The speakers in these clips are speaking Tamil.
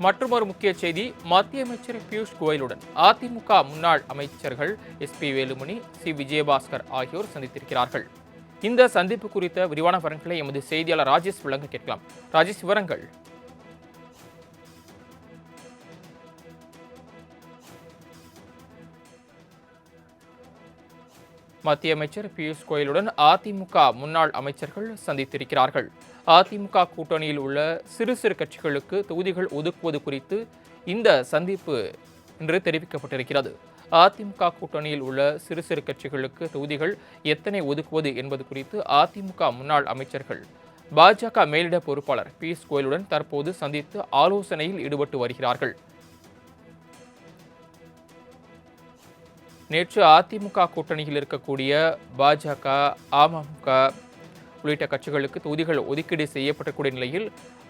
மற்றொரு முக்கிய செய்தி, மத்திய அமைச்சர் பியூஷ் கோயலுடன் அதிமுக முன்னாள் அமைச்சர்கள் எஸ்.பி. வேலுமணி, சி. விஜயபாஸ்கர் ஆகியோர் சந்தித்திருக்கிறார்கள். இந்த சந்திப்பு குறித்த விரிவான விவரங்களை எமது செய்தியாளர் ராஜேஷ் வழங்க கேட்கலாம். ராஜேஷ், விவரங்கள். மத்திய அமைச்சர் பியூஷ் கோயலுடன் அதிமுக முன்னாள் அமைச்சர்கள் சந்தித்திருக்கிறார்கள். அதிமுக கூட்டணியில் உள்ள சிறு சிறு கட்சிகளுக்கு தொகுதிகள் ஒதுக்குவது குறித்து இந்த சந்திப்பு இன்று தெரிவிக்கப்பட்டிருக்கிறது. அதிமுக கூட்டணியில் உள்ள சிறு சிறு கட்சிகளுக்கு தொகுதிகள் எத்தனை ஒதுக்குவது என்பது குறித்து அதிமுக முன்னாள் அமைச்சர்கள் பாஜக மேலிட பொறுப்பாளர் பியூஷ் கோயலுடன் தற்போது சந்தித்து ஆலோசனையில் ஈடுபட்டு வருகிறார்கள். நேற்று அதிமுக கூட்டணியில் இருக்கக்கூடிய பாஜக, அமமுக உள்ளிட்ட கட்சிகளுக்கு தொகுதிகள் ஒதுக்கீடு செய்யப்படக்கூடிய நிலையில்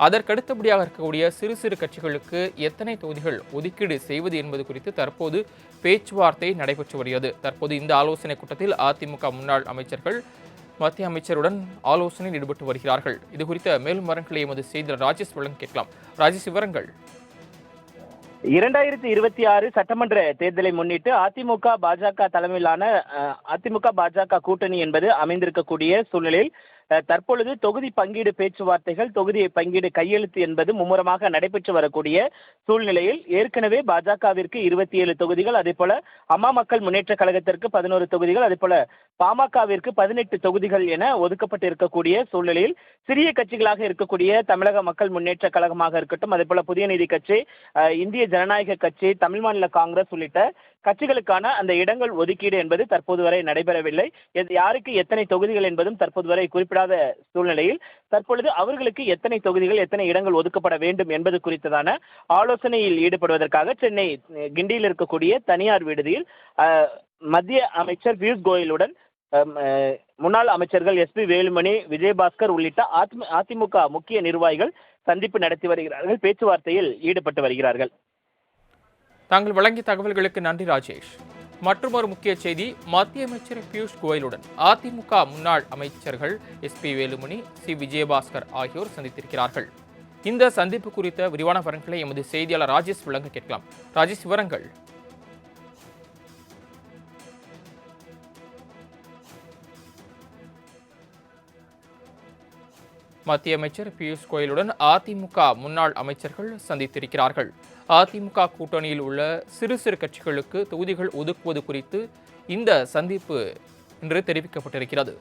அதற்கடுத்தபடியாக இருக்கக்கூடிய சிறு சிறு கட்சிகளுக்கு எத்தனை தொகுதிகள் ஒதுக்கீடு செய்வது என்பது குறித்து தற்போது பேச்சுவார்த்தை நடைபெற்று வருகிறது. தற்போது இந்த ஆலோசனை கூட்டத்தில் அதிமுக முன்னாள் அமைச்சர்கள் மத்திய அமைச்சருடன் ஆலோசனையில் ஈடுபட்டு வருகிறார்கள். இது குறித்த மேலும் விவரங்களை எமது செய்தியாளர் ராஜேஷ் வழங்க கேட்கலாம். ராஜேஷ், விவரங்கள். 2026 சட்டமன்ற தேர்தலை முன்னிட்டு அதிமுக பாஜக தலைமையிலான அதிமுக பாஜக கூட்டணி என்பது அமைந்திருக்கக்கூடிய சூழ்நிலையில் தற்பொழுது தொகுதி பங்கீடு பேச்சுவார்த்தைகள், தொகுதி பங்கீடு கையெழுத்து என்பது மும்முரமாக நடைபெற்று வரக்கூடிய சூழ்நிலையில் ஏற்கனவே பாஜகவிற்கு 27 தொகுதிகள், அதே போல அம்மா மக்கள் முன்னேற்ற கழகத்திற்கு 11 தொகுதிகள், அதே போல பாமகவிற்கு 18 தொகுதிகள் என ஒதுக்கப்பட்டு இருக்கக்கூடிய சூழ்நிலையில் சிறிய கட்சிகளாக இருக்கக்கூடிய தமிழக மக்கள் முன்னேற்ற கழகமாக இருக்கட்டும், அதே போல புதிய நீதி கட்சி, இந்திய ஜனநாயக கட்சி, தமிழ் மாநில காங்கிரஸ் உள்ளிட்ட கட்சிகளுக்கான அந்த இடங்கள் ஒதுக்கீடு என்பது தற்போது வரை நடைபெறவில்லை. யாருக்கு எத்தனை தொகுதிகள் என்பதும் தற்போது வரை குறிப்பிடாத சூழ்நிலையில் தற்பொழுது அவர்களுக்கு எத்தனை தொகுதிகள், எத்தனை இடங்கள் ஒதுக்கப்பட வேண்டும் என்பது குறித்ததான ஆலோசனையில் ஈடுபடுவதற்காக சென்னை கிண்டியில் இருக்கக்கூடிய தனியார் விடுதியில் மத்திய அமைச்சர் பியூஷ் கோயலுடன் முன்னாள் அமைச்சர்கள் எஸ்.பி. வேலுமணி, விஜயபாஸ்கர் உள்ளிட்ட அதிமுக முக்கிய நிர்வாகிகள் சந்திப்பு நடத்தி வருகிறார்கள், பேச்சுவார்த்தையில் ஈடுபட்டு வருகிறார்கள். தாங்கள் வழங்கிய தகவல்களுக்கு நன்றி ராஜேஷ். மற்றொரு முக்கிய செய்தி, மத்திய அமைச்சர் பியூஷ் கோயலுடன் அதிமுக முன்னாள் அமைச்சர்கள் எஸ்.பி. வேலுமணி, சி. விஜயபாஸ்கர் ஆகியோர் சந்தித்திருக்கிறார்கள். இந்த சந்திப்பு குறித்த விரிவான விவரங்களை எமது செய்தியாளர் ராஜேஷ் வழங்க கேட்கலாம். ராஜேஷ், விவரங்கள். மத்திய அமைச்சர் பியூஷ் கோயலுடன் அதிமுக முன்னாள் அமைச்சர்கள் சந்தித்திருக்கிறார்கள். அதிமுக கூட்டணியில் உள்ள சிறு சிறு கட்சிகளுக்கு தொகுதிகள் ஒதுக்குவது குறித்து இந்த சந்திப்பு இன்று தெரிவிக்கப்பட்டிருக்கிறது.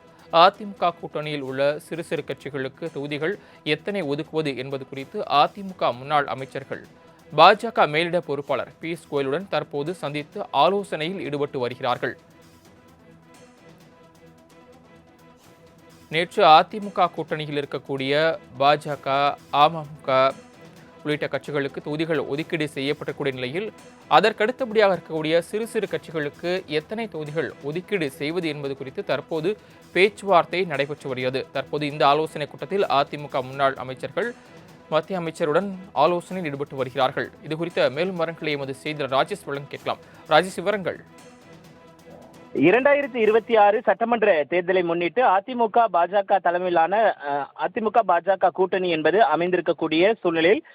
அதிமுக கூட்டணியில் உள்ள சிறு சிறு கட்சிகளுக்கு தொகுதிகள் எத்தனை ஒதுக்குவது என்பது குறித்து அதிமுக முன்னாள் அமைச்சர்கள் பாஜக மேலிட பொறுப்பாளர் பியூஷ் கோயலுடன் தற்போது சந்தித்து ஆலோசனையில் ஈடுபட்டு வருகிறார்கள். நேற்று அதிமுக கூட்டணியில் இருக்கக்கூடிய பாஜக, அமமுக உள்ளிட்ட கட்சிகளுக்கு தொகுதிகள் ஒதுக்கீடு செய்யப்படக்கூடிய நிலையில் அதற்கடுத்தபடியாக இருக்கக்கூடிய சிறு சிறு கட்சிகளுக்கு எத்தனை தொகுதிகள் ஒதுக்கீடு செய்வது என்பது குறித்து தற்போது பேச்சுவார்த்தை நடைபெற்று வருகிறது. தற்போது இந்த ஆலோசனை கூட்டத்தில் அதிமுக முன்னாள் அமைச்சர்கள் மத்திய அமைச்சருடன் ஆலோசனையில் ஈடுபட்டு வருகிறார்கள். இது குறித்த மேலும் விவரங்களை எமது செய்தியாளர் ராஜேஷ் வழங்க கேட்கலாம். ராஜேஷ், விவரங்கள். 2026 சட்டமன்ற தேர்தலை முன்னிட்டு அதிமுக பாஜக தலைமையிலான அதிமுக பாஜக கூட்டணி என்பது அமைந்திருக்கக்கூடிய சூழ்நிலையில்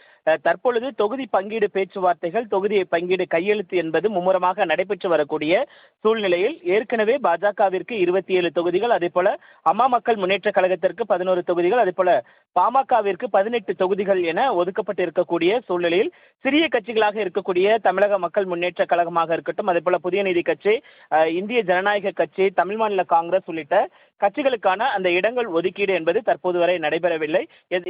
தற்பொழுது தொகுதி பங்கீடு பேச்சுவார்த்தைகள், தொகுதி பங்கீடு கையெழுத்து என்பது மும்முரமாக நடைபெற்று வரக்கூடிய சூழ்நிலையில் ஏற்கனவே பாஜகவிற்கு 27 தொகுதிகள், அதே போல அம்மா மக்கள் முன்னேற்ற கழகத்திற்கு 11 தொகுதிகள், அதே போல பாமகவிற்கு 18 தொகுதிகள் என ஒதுக்கப்பட்டு இருக்கக்கூடிய சூழ்நிலையில் சிறிய கட்சிகளாக இருக்கக்கூடிய தமிழக மக்கள் முன்னேற்ற கழகமாக இருக்கட்டும், அதே போல புதிய நீதி கட்சி, இந்திய ஜனநாயக கட்சி, தமிழ் மாநில காங்கிரஸ் உள்ளிட்ட கட்சிகளுக்கான அந்த இடங்கள் ஒதுக்கீடு என்பது தற்போது வரை நடைபெறவில்லை.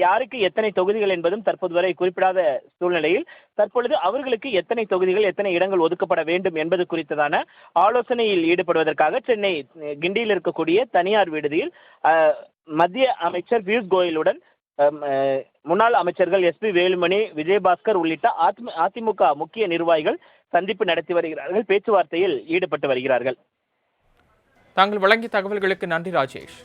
யாருக்கு எத்தனை தொகுதிகள் என்பதும் தற்போது வரை குறிப்பிடாத சூழ்நிலையில் தற்பொழுது அவர்களுக்கு எத்தனை தொகுதிகள், எத்தனை இடங்கள் ஒதுக்கப்பட வேண்டும் என்பது குறித்ததான ஆலோசனையில் ஈடுபடுவதற்காக சென்னை கிண்டியில் இருக்கக்கூடிய தனியார் விடுதியில் மத்திய அமைச்சர் பியூஷ் கோயலுடன் முன்னாள் அமைச்சர்கள் எஸ்.பி. வேலுமணி, விஜயபாஸ்கர் உள்ளிட்ட அதிமுக முக்கிய நிர்வாகிகள் சந்திப்பு நடத்தி வருகிறார்கள், பேச்சுவார்த்தையில் ஈடுபட்டு வருகிறார்கள். தாங்கள் வழங்கிய தகவல்களுக்கு நன்றி ராஜேஷ்.